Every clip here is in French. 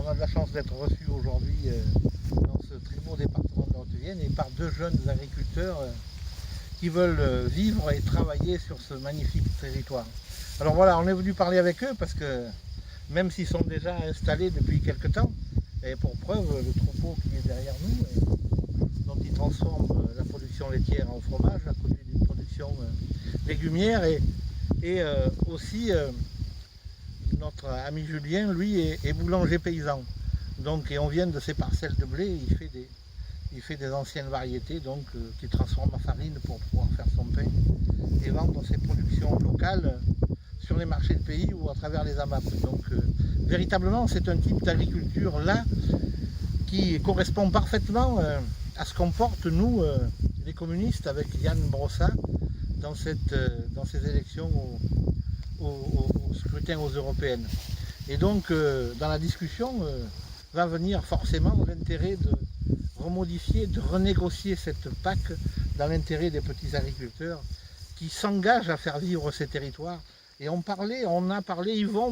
on a de la chance d'être reçus aujourd'hui dans ce très beau département de la Haute-Vienne et par deux jeunes agriculteurs qui veulent vivre et travailler sur ce magnifique territoire. Alors voilà, on est venu parler avec eux parce que même s'ils sont déjà installés depuis quelque temps, et pour preuve, le troupeau qui est derrière nous, dont ils transforment la production laitière en fromage à côté d'une production légumière et aussi notre ami Julien, lui, est boulanger paysan. Donc, et on vient de ces parcelles de blé, il fait des anciennes variétés donc qu'il transforme en farine pour pouvoir faire son pain et vendre ses productions locales sur les marchés de pays ou à travers les AMAP. Donc véritablement c'est un type d'agriculture là qui correspond parfaitement à ce qu'on porte nous les communistes avec Yann Brossa dans ces élections au scrutin aux européennes. Et donc dans la discussion va venir forcément l'intérêt de remodifier, de renégocier cette PAC dans l'intérêt des petits agriculteurs qui s'engagent à faire vivre ces territoires. Et on a parlé, ils vont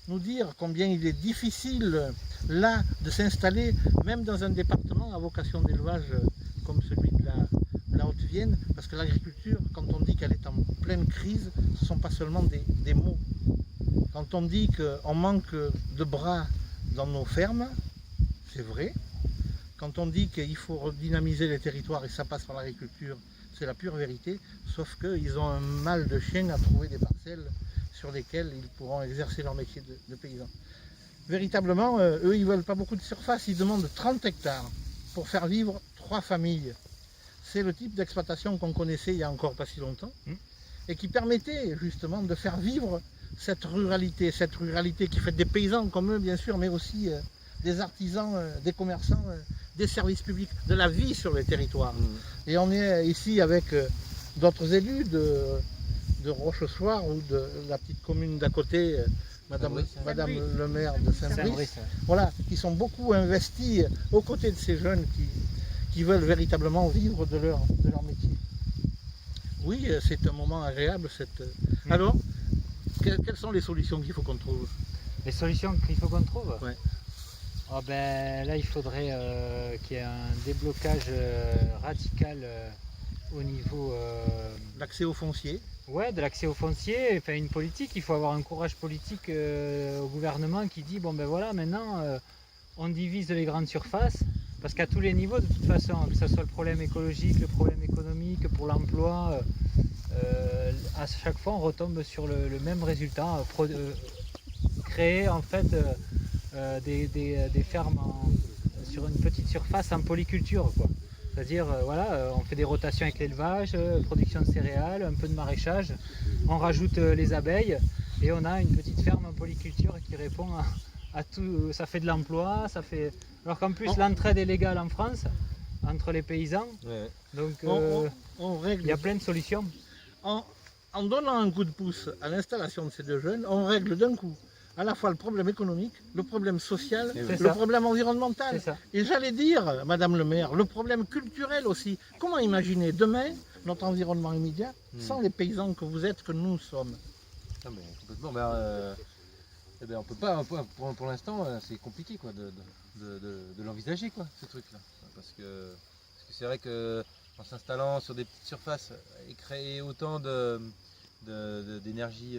nous dire combien il est difficile là de s'installer, même dans un département à vocation d'élevage comme celui de la Haute-Vienne, parce que l'agriculture, quand on dit qu'elle est en pleine crise, ce ne sont pas seulement des mots. Quand on dit qu'on manque de bras dans nos fermes, c'est vrai. Quand on dit qu'il faut redynamiser les territoires et ça passe par l'agriculture, c'est la pure vérité, sauf qu'ils ont un mal de chien à trouver des parcelles sur lesquelles ils pourront exercer leur métier de paysan. Véritablement, eux, ils ne veulent pas beaucoup de surface, ils demandent 30 hectares pour faire vivre 3 familles. C'est le type d'exploitation qu'on connaissait il n'y a encore pas si longtemps et qui permettait justement de faire vivre cette ruralité qui fait des paysans comme eux bien sûr, mais aussi des artisans, des commerçants, des services publics, de la vie sur les territoires. Et on est ici avec d'autres élus de Rochechouart ou de la petite commune d'à côté, Madame le maire de Saint-Brice, voilà, qui sont beaucoup investis aux côtés de ces jeunes qui veulent véritablement vivre de leur métier. Oui, c'est un moment agréable. Alors, quelles sont les solutions qu'il faut qu'on trouve? Les solutions qu'il faut qu'on trouve? Ouais. Oh ben, là, il faudrait qu'il y ait un déblocage radical au niveau... L'accès au foncier. Ouais, de l'accès au foncier, enfin une politique, il faut avoir un courage politique au gouvernement qui dit, bon ben voilà, maintenant, on divise les grandes surfaces, parce qu'à tous les niveaux, de toute façon, que ce soit le problème écologique, le problème économique, pour l'emploi, à chaque fois, on retombe sur le même résultat, créer en fait des fermes sur une petite surface en polyculture, quoi. C'est-à-dire, voilà, on fait des rotations avec l'élevage, production de céréales, un peu de maraîchage, on rajoute les abeilles et on a une petite ferme en polyculture qui répond à tout. Ça fait de l'emploi, ça fait. Alors qu'en plus, l'entraide est légale en France entre les paysans, donc il y a plein de solutions. En donnant un coup de pouce à l'installation de ces deux jeunes, on règle d'un coup à la fois le problème économique, le problème social, le problème environnemental. Et j'allais dire, Madame le maire, le problème culturel aussi. Comment imaginer demain notre environnement immédiat sans les paysans que vous êtes, que nous sommes? Non, mais complètement. On peut pas, pour l'instant, c'est compliqué quoi, de l'envisager, quoi, ce truc-là. Parce que c'est vrai qu'en s'installant sur des petites surfaces et créer autant d'énergie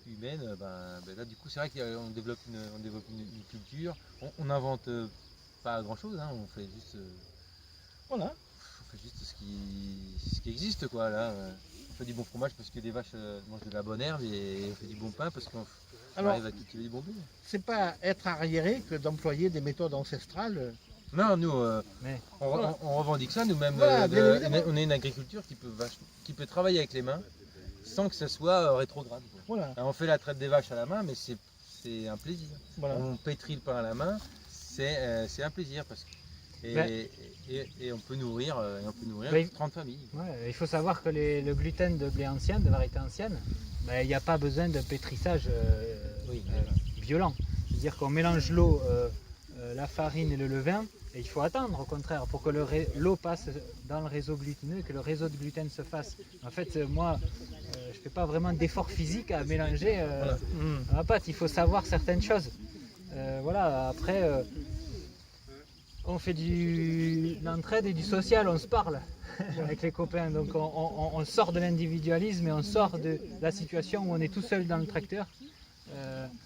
humaine, là du coup c'est vrai qu'on développe une culture, on n'invente pas grand chose, hein, on fait juste voilà. On fait juste ce qui existe, quoi. Là on fait du bon fromage parce que les vaches mangent de la bonne herbe, et on fait du bon pain parce qu'on arrive à cultiver du bon blé. C'est pas être arriéré que d'employer des méthodes ancestrales. Non, nous on revendique ça nous-mêmes. Voilà, on est une agriculture qui peut travailler avec les mains sans que ce soit rétrograde. Voilà. On fait la traite des vaches à la main, mais c'est un plaisir. Voilà. On pétrit le pain à la main, c'est un plaisir parce que et on peut nourrir 30 familles. Ouais, il faut savoir que le gluten de blé ancien, de variété ancienne, il n'y a pas besoin de pétrissage violent. C'est-à-dire qu'on mélange l'eau, la farine et le levain, et il faut attendre au contraire pour que l'eau passe dans le réseau glutineux et que le réseau de gluten se fasse. En fait, moi, je ne fais pas vraiment d'effort physique à mélanger ma pâte. Il faut savoir certaines choses. voilà, après, on fait de l'entraide et du social, on se parle avec les copains. Donc on sort de l'individualisme et on sort de la situation où on est tout seul dans le tracteur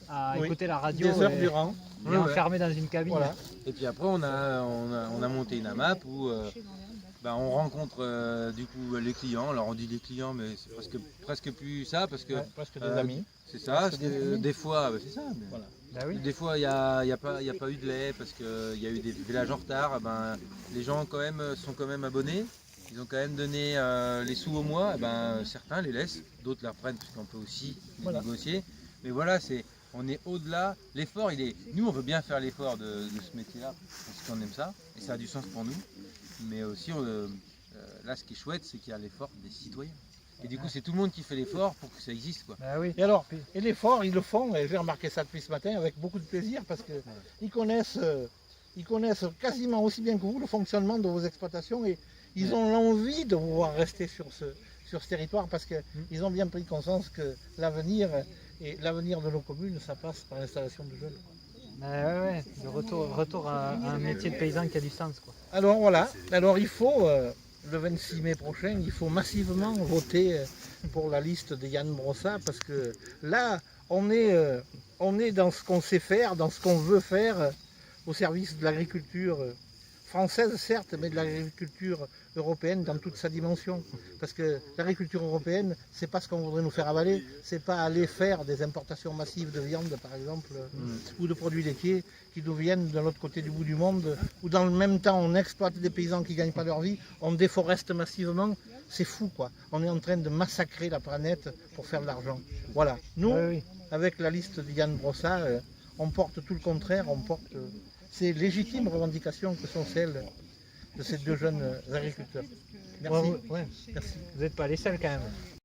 à Oui, écouter la radio des heures et durant. enfermé dans une cabine. Voilà. Et puis après, on a monté une AMAP où on rencontre du coup les clients. Alors on dit les clients, mais c'est presque plus ça parce que Ouais, presque des amis. c'est ça. Presque des amis. Des fois, c'est ça. Mais Voilà. Bah oui. des fois, il n'y a pas eu de lait parce qu'il y a eu des villages en retard. Les gens quand même sont quand même abonnés. Ils ont quand même donné les sous au mois. Certains les laissent, d'autres les reprennent parce qu'on peut aussi les Voilà. négocier. Mais voilà, on est au-delà. L'effort, nous, on veut bien faire l'effort de ce métier-là parce qu'on aime ça et ça a du sens pour nous. Mais aussi, là, ce qui est chouette, c'est qu'il y a l'effort des citoyens. Et du coup, c'est tout le monde qui fait l'effort pour que ça existe, quoi. Bah oui. Et alors, et l'effort, ils le font, et j'ai remarqué ça depuis ce matin, avec beaucoup de plaisir, parce que ils connaissent quasiment aussi bien que vous le fonctionnement de vos exploitations, et ils ont l'envie de pouvoir rester sur ce territoire, parce qu'ils ont bien pris conscience que l'avenir de nos communes, ça passe par l'installation de jeunes. Bah ouais, le retour à un métier de paysan qui a du sens, quoi. Alors voilà, il faut, le 26 mai prochain, il faut massivement voter pour la liste de Yann Brossa, parce que là, on est dans ce qu'on sait faire, dans ce qu'on veut faire, au service de l'agriculture française, certes, mais de l'agriculture européenne dans toute sa dimension. Parce que l'agriculture européenne, c'est pas ce qu'on voudrait nous faire avaler, c'est pas aller faire des importations massives de viande, par exemple, ou de produits laitiers qui nous viennent de l'autre côté du bout du monde, où dans le même temps on exploite des paysans qui ne gagnent pas leur vie, on déforeste massivement. C'est fou, quoi. On est en train de massacrer la planète pour faire de l'argent. Voilà. Nous, Oui. avec la liste de Yann Brossa, on porte tout le contraire, on porte ces légitimes revendications que sont celles de ces deux jeunes agriculteurs. Merci. Ouais. Merci. Vous n'êtes pas les seuls quand même.